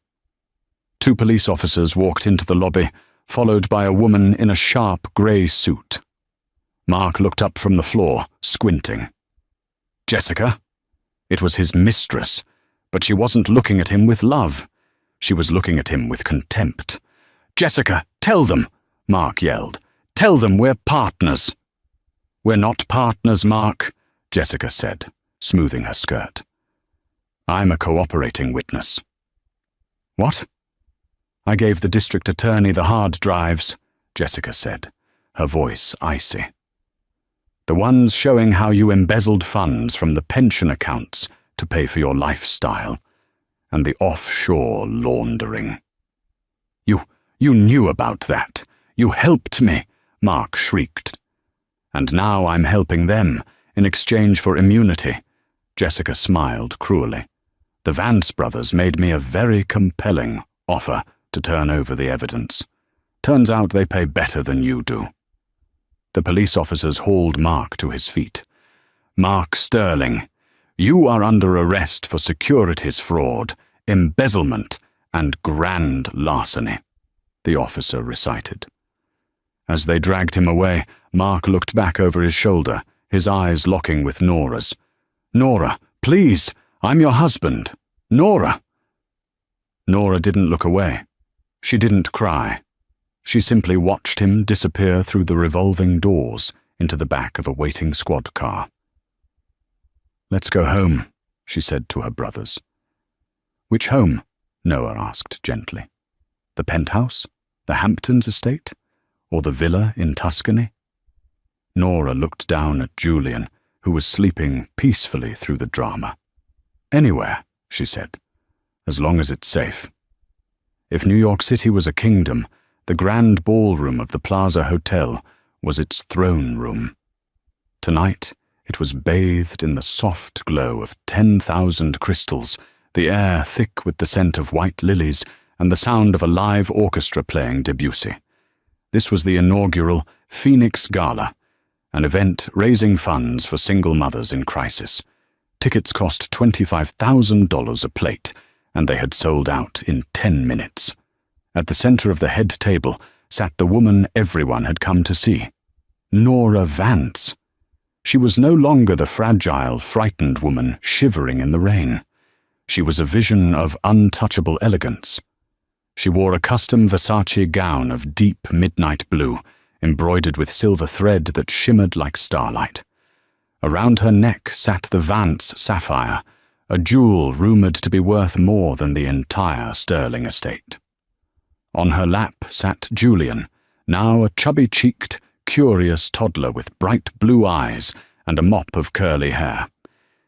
2 police officers walked into the lobby, followed by a woman in a sharp grey suit. Mark looked up from the floor, squinting. Jessica? It was his mistress, but she wasn't looking at him with love. She was looking at him with contempt. "Jessica, tell them!" Mark yelled. "Tell them we're partners." "We're not partners, Mark," Jessica said, smoothing her skirt. "I'm a cooperating witness." "What?" "I gave the district attorney the hard drives," Jessica said, her voice icy. "The ones showing how you embezzled funds from the pension accounts to pay for your lifestyle, and the offshore laundering." You knew about that. You helped me," Mark shrieked. "And now I'm helping them in exchange for immunity," Jessica smiled cruelly. "The Vance brothers made me a very compelling offer to turn over the evidence. Turns out they pay better than you do." The police officers hauled Mark to his feet. "Mark Sterling, you are under arrest for securities fraud, embezzlement, and grand larceny," the officer recited. As they dragged him away, Mark looked back over his shoulder, his eyes locking with Nora's. "Nora, please, I'm your husband. Nora!" Nora didn't look away. She didn't cry. She simply watched him disappear through the revolving doors into the back of a waiting squad car. "Let's go home," she said to her brothers. "Which home?" Noah asked gently. "The penthouse? The Hamptons estate? Or the villa in Tuscany?" Nora looked down at Julian, who was sleeping peacefully through the drama. "Anywhere," she said, "as long as it's safe." If New York City was a kingdom, the grand ballroom of the Plaza Hotel was its throne room. Tonight, it was bathed in the soft glow of 10,000 crystals, the air thick with the scent of white lilies and the sound of a live orchestra playing Debussy. This was the inaugural Phoenix Gala, an event raising funds for single mothers in crisis. Tickets cost $25,000 a plate, and they had sold out in 10 minutes. At the center of the head table sat the woman everyone had come to see, Nora Vance. She was no longer the fragile, frightened woman shivering in the rain. She was a vision of untouchable elegance. She wore a custom Versace gown of deep midnight blue, embroidered with silver thread that shimmered like starlight. Around her neck sat the Vance sapphire, a jewel rumored to be worth more than the entire Sterling estate. On her lap sat Julian, now a chubby-cheeked, curious toddler with bright blue eyes and a mop of curly hair.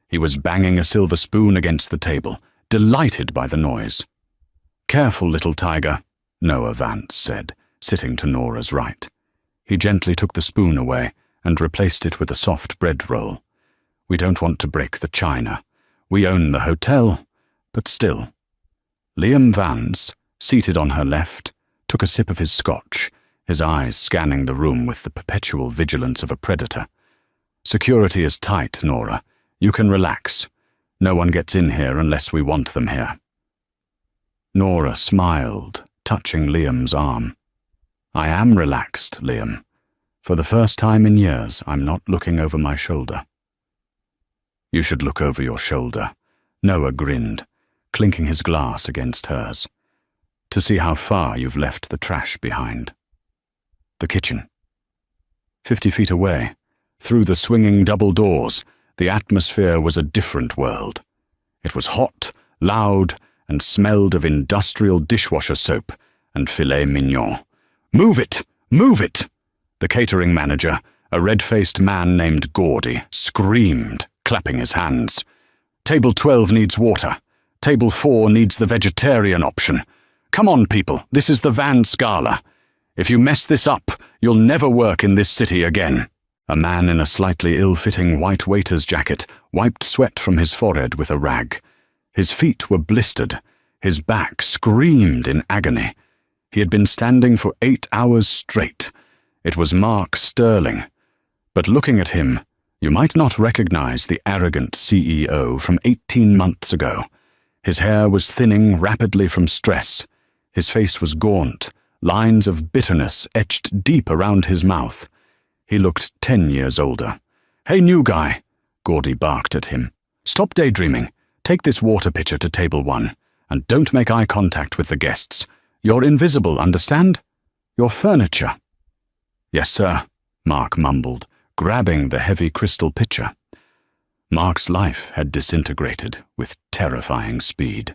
He was banging a silver spoon against the table, delighted by the noise. "Careful, little tiger," Noah Vance said, sitting to Nora's right. He gently took the spoon away and replaced it with a soft bread roll. "We don't want to break the china. We own the hotel, but still." Liam Vance, seated on her left, took a sip of his scotch, his eyes scanning the room with the perpetual vigilance of a predator. "Security is tight, Nora. You can relax. No one gets in here unless we want them here." Nora smiled, touching Liam's arm. "I am relaxed, Liam. For the first time in years, I'm not looking over my shoulder." "You should look over your shoulder," Noah grinned, clinking his glass against hers, "to see how far you've left the trash behind." The kitchen. 50 feet away, through the swinging double doors, the atmosphere was a different world. It was hot, loud, and smelled of industrial dishwasher soap and filet mignon. "Move it! Move it!" The catering manager, a red-faced man named Gordy, screamed, clapping his hands. "Table 12 needs water. Table 4 needs the vegetarian option. Come on, people, this is the Vance Gala. If you mess this up, you'll never work in this city again." A man in a slightly ill-fitting white waiter's jacket wiped sweat from his forehead with a rag. His feet were blistered. His back screamed in agony. He had been standing for 8 hours straight. It was Mark Sterling. But looking at him, you might not recognize the arrogant CEO from 18 months ago. His hair was thinning rapidly from stress. His face was gaunt, lines of bitterness etched deep around his mouth. He looked 10 years older. "Hey, new guy," Gordy barked at him. "Stop daydreaming. Take this water pitcher to table 1, and don't make eye contact with the guests. You're invisible, understand? You're furniture." "Yes, sir," Mark mumbled, grabbing the heavy crystal pitcher. Mark's life had disintegrated with terrifying speed.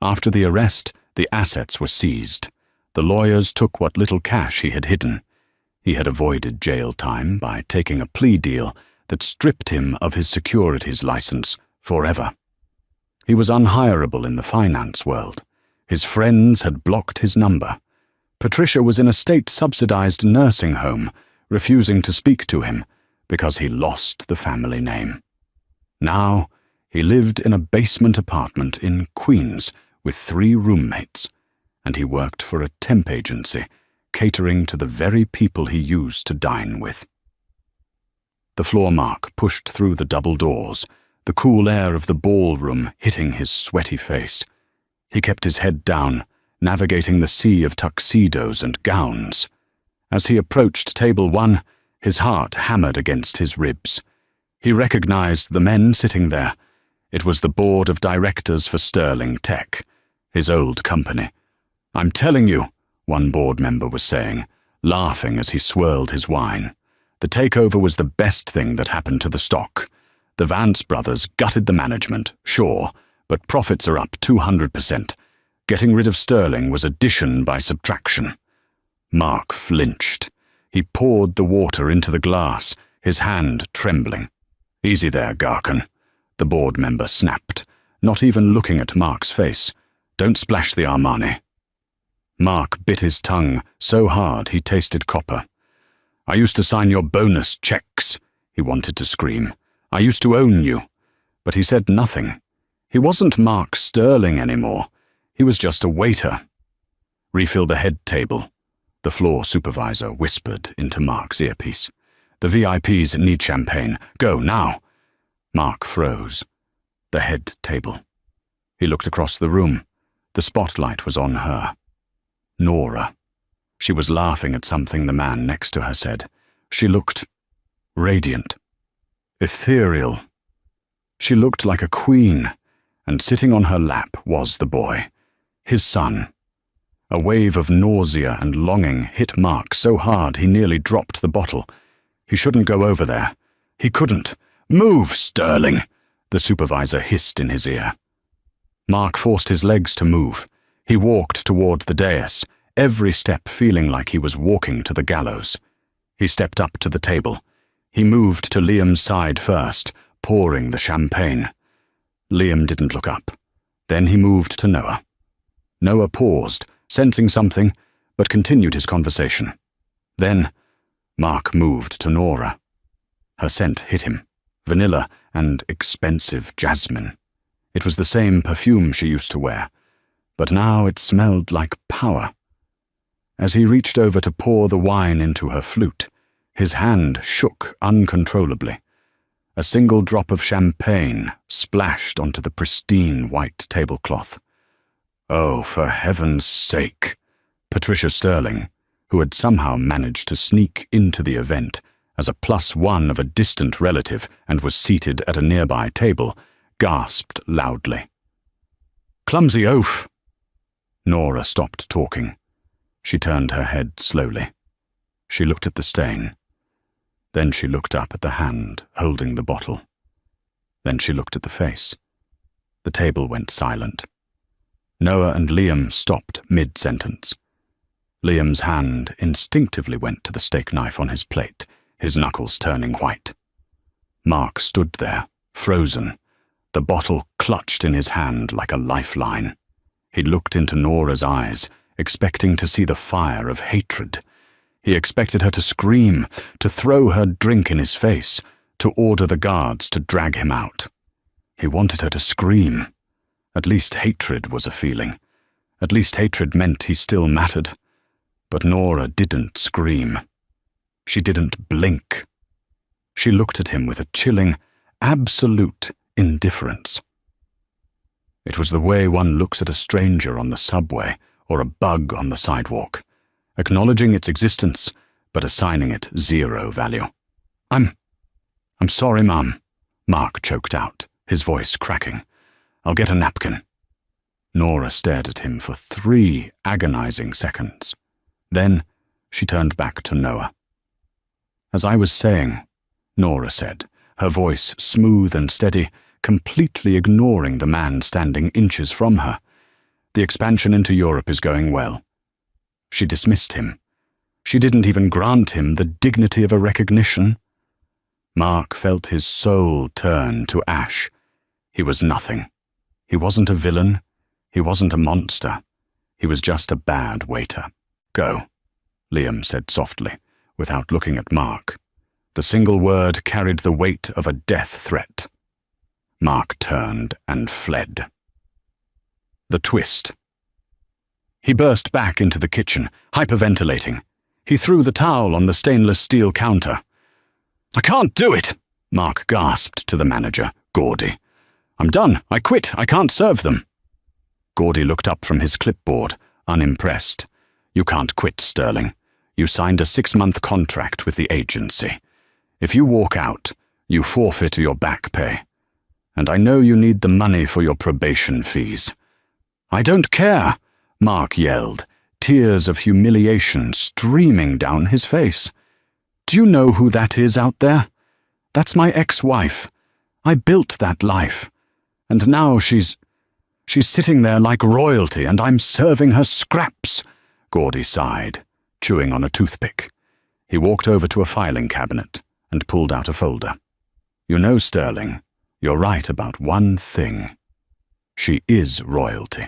After the arrest, the assets were seized. The lawyers took what little cash he had hidden. He had avoided jail time by taking a plea deal that stripped him of his securities license forever. He was unhireable in the finance world. His friends had blocked his number. Patricia was in a state-subsidized nursing home, refusing to speak to him because he lost the family name. Now, he lived in a basement apartment in Queens with 3 roommates, and he worked for a temp agency, catering to the very people he used to dine with. The floor mark pushed through the double doors, the cool air of the ballroom hitting his sweaty face. He kept his head down, navigating the sea of tuxedos and gowns. As he approached table 1, his heart hammered against his ribs. He recognized the men sitting there. It was the board of directors for Sterling Tech, his old company. "I'm telling you," one board member was saying, laughing as he swirled his wine. "The takeover was the best thing that happened to the stock. The Vance brothers gutted the management, sure, but profits are up 200%. Getting rid of Sterling was addition by subtraction." Mark flinched. He poured the water into the glass, his hand trembling. "Easy there, Garkan," the board member snapped, not even looking at Mark's face. "Don't splash the Armani." Mark bit his tongue so hard he tasted copper. "I used to sign your bonus checks," he wanted to scream. "I used to own you." But he said nothing. He wasn't Mark Sterling anymore. He was just a waiter. "Refill the head table," the floor supervisor whispered into Mark's earpiece. "The VIPs need champagne. Go, now." Mark froze. The head table. He looked across the room. The spotlight was on her. Nora. She was laughing at something the man next to her said. She looked radiant, ethereal. She looked like a queen, and sitting on her lap was the boy, his son. A wave of nausea and longing hit Mark so hard he nearly dropped the bottle. He shouldn't go over there. He couldn't. "Move, Sterling," the supervisor hissed in his ear. Mark forced his legs to move. He walked toward the dais, every step feeling like he was walking to the gallows. He stepped up to the table. He moved to Liam's side first, pouring the champagne. Liam didn't look up. Then he moved to Noah. Noah paused, sensing something, but continued his conversation. Then, Mark moved to Nora. Her scent hit him, vanilla and expensive jasmine. It was the same perfume she used to wear, but now it smelled like power. As he reached over to pour the wine into her flute, his hand shook uncontrollably. A single drop of champagne splashed onto the pristine white tablecloth. Oh, for heaven's sake! Patricia Sterling, who had somehow managed to sneak into the event as a +1 of a distant relative and was seated at a nearby table, gasped loudly. "Clumsy oaf!" Nora stopped talking. She turned her head slowly. She looked at the stain. Then she looked up at the hand holding the bottle. Then she looked at the face. The table went silent. Noah and Liam stopped mid-sentence. Liam's hand instinctively went to the steak knife on his plate, his knuckles turning white. Mark stood there, frozen, the bottle clutched in his hand like a lifeline. He looked into Nora's eyes, expecting to see the fire of hatred. He expected her to scream, to throw her drink in his face, to order the guards to drag him out. He wanted her to scream. At least hatred was a feeling. At least hatred meant he still mattered. But Nora didn't scream. She didn't blink. She looked at him with a chilling, absolute indifference. It was the way one looks at a stranger on the subway or a bug on the sidewalk, acknowledging its existence but assigning it zero value. I'm sorry, Mum," Mark choked out, his voice cracking. "I'll get a napkin." Nora stared at him for 3 agonizing seconds. Then she turned back to Noah. "As I was saying," Nora said, her voice smooth and steady, completely ignoring the man standing inches from her, "the expansion into Europe is going well." She dismissed him. She didn't even grant him the dignity of a recognition. Mark felt his soul turn to ash. He was nothing. He wasn't a villain. He wasn't a monster. He was just a bad waiter. "Go," Liam said softly, without looking at Mark. The single word carried the weight of a death threat. Mark turned and fled. The twist. He burst back into the kitchen, hyperventilating. He threw the towel on the stainless steel counter. "I can't do it," Mark gasped to the manager, Gordy. "I'm done. I quit. I can't serve them." Gordy looked up from his clipboard, unimpressed. "You can't quit, Sterling. You signed a 6-month contract with the agency. If you walk out, you forfeit your back pay. And I know you need the money for your probation fees." "I don't care," Mark yelled, tears of humiliation streaming down his face. "Do you know who that is out there? That's my ex-wife. I built that life. And now she's sitting there like royalty and I'm serving her scraps," Gordy sighed, chewing on a toothpick. He walked over to a filing cabinet and pulled out a folder. "You know, Sterling, you're right about one thing. She is royalty."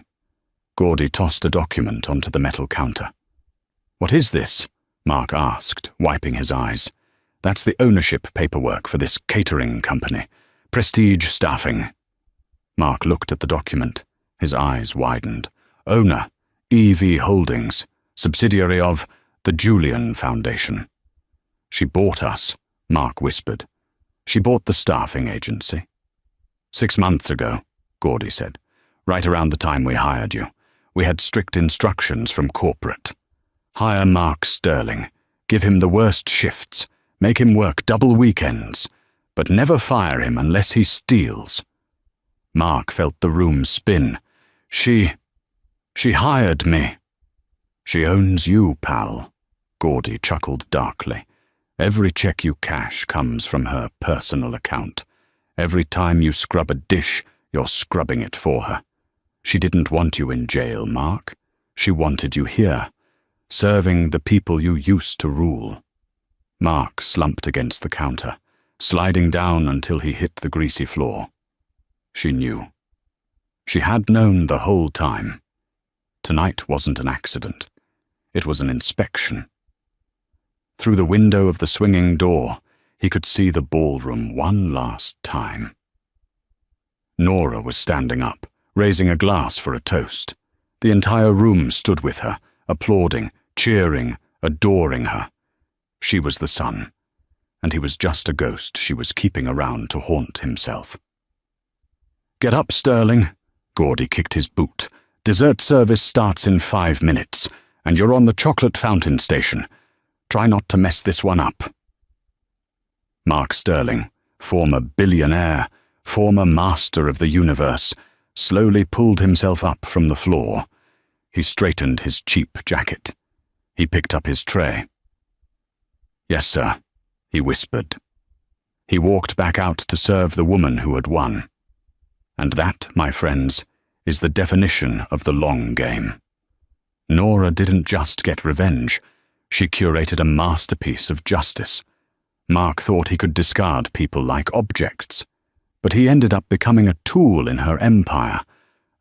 Gordy tossed a document onto the metal counter. "What is this?" Mark asked, wiping his eyes. "That's the ownership paperwork for this catering company. Prestige Staffing." Mark looked at the document. His eyes widened. "Owner, EV Holdings, subsidiary of the Julian Foundation." "She bought us," Mark whispered. "She bought the staffing agency." 6 months ago, Gordy said. "Right around the time we hired you. We had strict instructions from corporate. Hire Mark Sterling. Give him the worst shifts. Make him work double weekends. But never fire him unless he steals." Mark felt the room spin. She hired me." "She owns you, pal," Gordy chuckled darkly. "Every check you cash comes from her personal account. Every time you scrub a dish, you're scrubbing it for her. She didn't want you in jail, Mark. She wanted you here, serving the people you used to rule." Mark slumped against the counter, sliding down until he hit the greasy floor. She knew. She had known the whole time. Tonight wasn't an accident. It was an inspection. Through the window of the swinging door, he could see the ballroom one last time. Nora was standing up, raising a glass for a toast. The entire room stood with her, applauding, cheering, adoring her. She was the sun, and he was just a ghost she was keeping around to haunt himself. "Get up, Sterling," Gordy kicked his boot. "Dessert service starts in 5 minutes, and you're on the chocolate fountain station. Try not to mess this one up." Mark Sterling, former billionaire, former master of the universe, slowly pulled himself up from the floor. He straightened his cheap jacket. He picked up his tray. "Yes, sir," he whispered. He walked back out to serve the woman who had won. And that, my friends, is the definition of the long game. Nora didn't just get revenge. She curated a masterpiece of justice. Mark thought he could discard people like objects, but he ended up becoming a tool in her empire,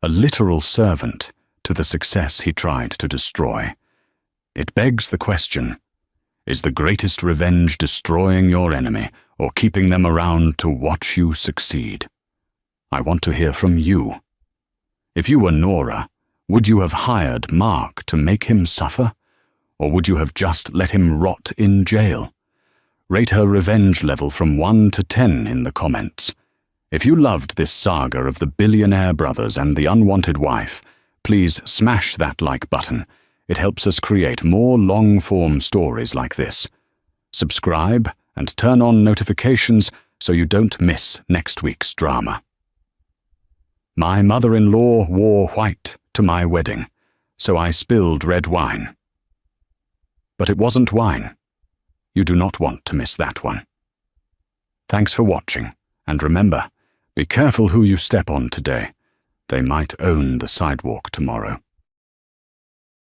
a literal servant, to the success he tried to destroy. It begs the question, is the greatest revenge destroying your enemy or keeping them around to watch you succeed? I want to hear from you. If you were Nora, would you have hired Mark to make him suffer? Or would you have just let him rot in jail? Rate her revenge level from 1 to 10 in the comments. If you loved this saga of the Billionaire brothers and the unwanted wife, please smash that like button. It helps us create more long-form stories like this. Subscribe and turn on notifications so you don't miss next week's drama. My mother-in-law wore white to my wedding, so I spilled red wine. But it wasn't wine. You do not want to miss that one. Thanks for watching, and remember, be careful who you step on today. They might own the sidewalk tomorrow.